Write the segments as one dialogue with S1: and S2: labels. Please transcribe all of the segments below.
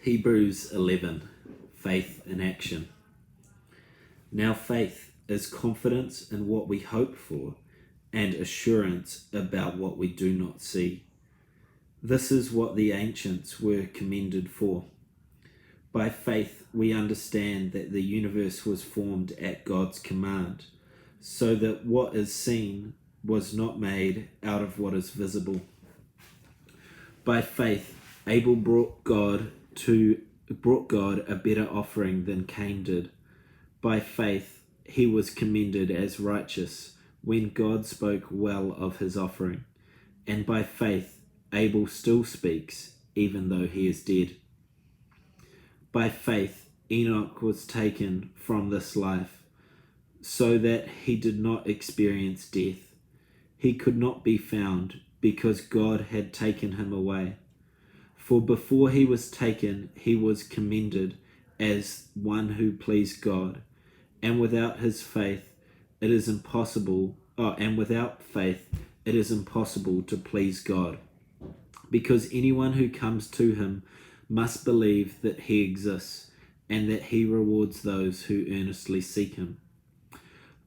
S1: Hebrews 11, Faith in Action. Now faith is confidence in what we hope for and assurance about what we do not see. This is what the ancients were commended for. By faith we understand that the universe was formed at God's command, so that what is seen was not made out of what is visible. By faith Abel brought God a better offering than Cain did. By faith he was commended as righteous when God spoke well of his offering. And by faith Abel still speaks, even though he is dead. By faith Enoch was taken from this life, so that he did not experience death. He could not be found, because God had taken him away. For before he was taken, he was commended as one who pleased God. And without faith, it is impossible to please God. Because anyone who comes to him must believe that he exists, and that he rewards those who earnestly seek him.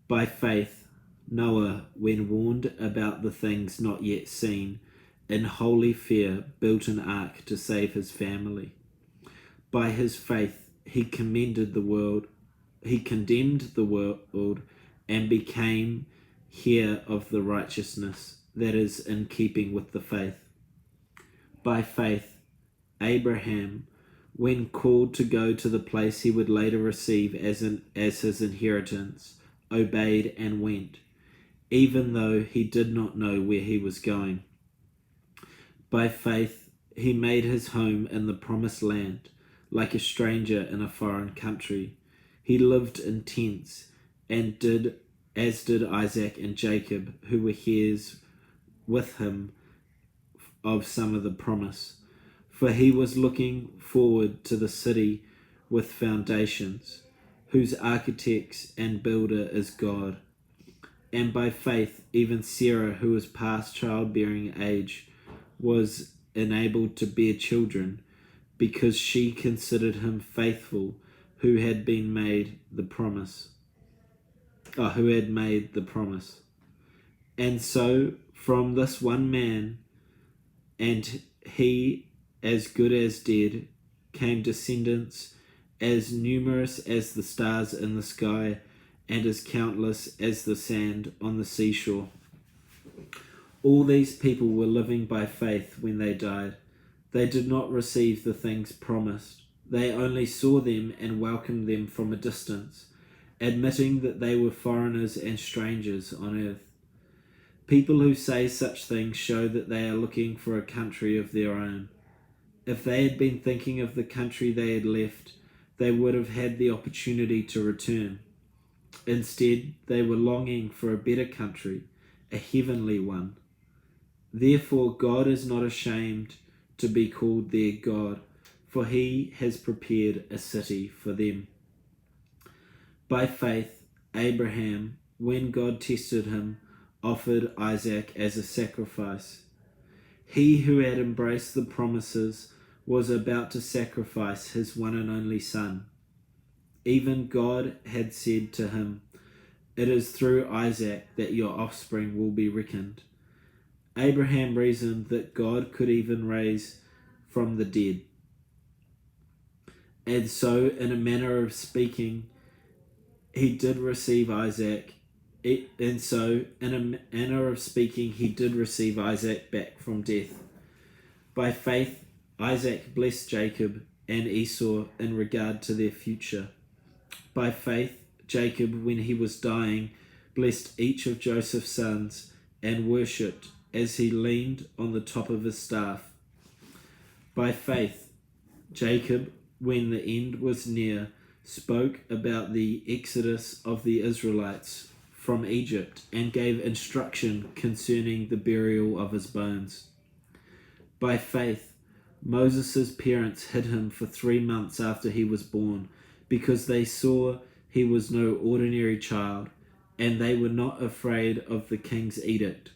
S1: By faith, Noah, when warned about the things not yet seen, in holy fear built an ark to save his family. By his faith he condemned the world and became heir of the righteousness that is in keeping with the faith. By faith Abraham, when called to go to the place he would later receive as his inheritance, obeyed and went, even though he did not know where he was going. By faith he made his home in the promised land, like a stranger in a foreign country. He lived in tents, as did Isaac and Jacob, who were heirs with him of some of the promise. For he was looking forward to the city with foundations, whose architect and builder is God. And by faith even Sarah, who was past childbearing age, was enabled to bear children, because she considered him faithful who had made the promise. And so from this one man, and he as good as dead, came descendants as numerous as the stars in the sky and as countless as the sand on the seashore. All these people were living by faith when they died. They did not receive the things promised. They only saw them and welcomed them from a distance, admitting that they were foreigners and strangers on earth. People who say such things show that they are looking for a country of their own. If they had been thinking of the country they had left, they would have had the opportunity to return. Instead, they were longing for a better country, a heavenly one. Therefore, God is not ashamed to be called their God, for he has prepared a city for them. By faith, Abraham, when God tested him, offered Isaac as a sacrifice. He who had embraced the promises was about to sacrifice his one and only son. Even God had said to him, "It is through Isaac that your offspring will be reckoned." Abraham reasoned that God could even raise from the dead. And so, in a manner of speaking, he did receive Isaac back from death. By faith, Isaac blessed Jacob and Esau in regard to their future. By faith, Jacob, when he was dying, blessed each of Joseph's sons and worshipped as he leaned on the top of his staff. By faith, Jacob, when the end was near, spoke about the exodus of the Israelites from Egypt and gave instruction concerning the burial of his bones. By faith, Moses' parents hid him for 3 months after he was born, because they saw he was no ordinary child, and they were not afraid of the king's edict.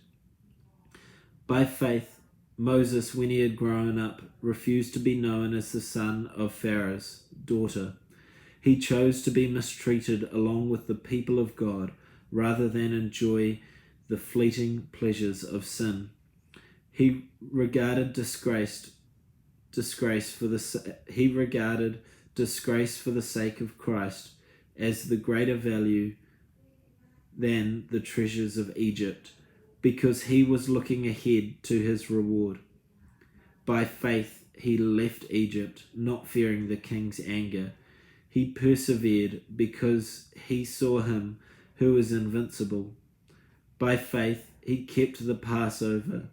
S1: By faith, Moses, when he had grown up, refused to be known as the son of Pharaoh's daughter. He chose to be mistreated along with the people of God rather than enjoy the fleeting pleasures of sin. He regarded disgrace for the sake of Christ as the greater value than the treasures of Egypt, because he was looking ahead to his reward. By faith he left Egypt, not fearing the king's anger. He persevered because he saw him who is invincible. By faith he kept the Passover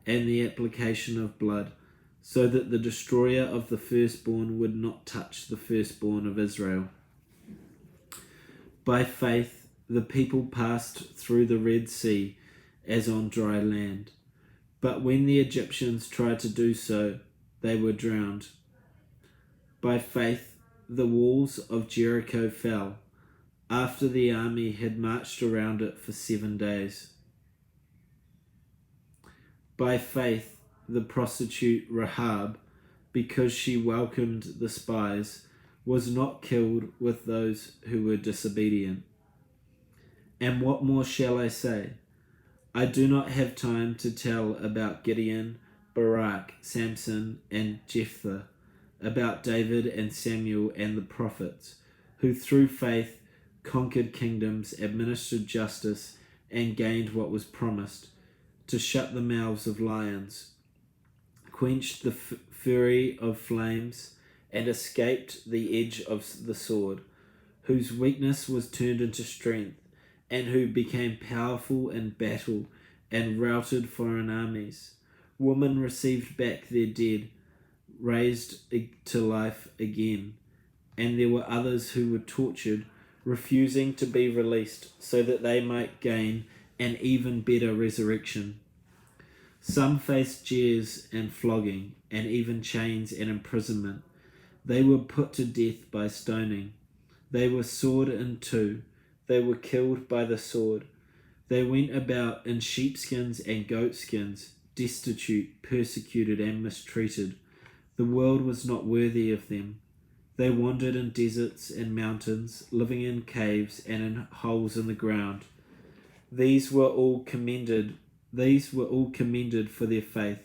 S1: and the application of blood, so that the destroyer of the firstborn would not touch the firstborn of Israel. By faith the people passed through the Red Sea as on dry land. But when the Egyptians tried to do so, they were drowned. By faith the walls of Jericho fell, after the army had marched around it for 7 days. By faith the prostitute Rahab, because she welcomed the spies, was not killed with those who were disobedient. And what more shall I say? I do not have time to tell about Gideon, Barak, Samson, and Jephthah, about David and Samuel and the prophets, who through faith conquered kingdoms, administered justice, and gained what was promised, to shut the mouths of lions, quenched the fury of flames, and escaped the edge of the sword, whose weakness was turned into strength, and who became powerful in battle and routed foreign armies. Women received back their dead, raised to life again, and there were others who were tortured, refusing to be released so that they might gain an even better resurrection. Some faced jeers and flogging, and even chains and imprisonment. They were put to death by stoning. They were sawed in two. They were killed by the sword. They went about in sheepskins and goatskins, destitute, persecuted, and mistreated. The world was not worthy of them. They wandered in deserts and mountains, living in caves and in holes in the ground. These were all commended for their faith,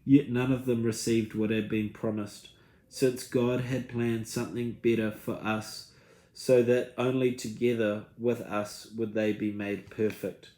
S1: yet none of them received what had been promised, since God had planned something better for us, so that only together with us would they be made perfect.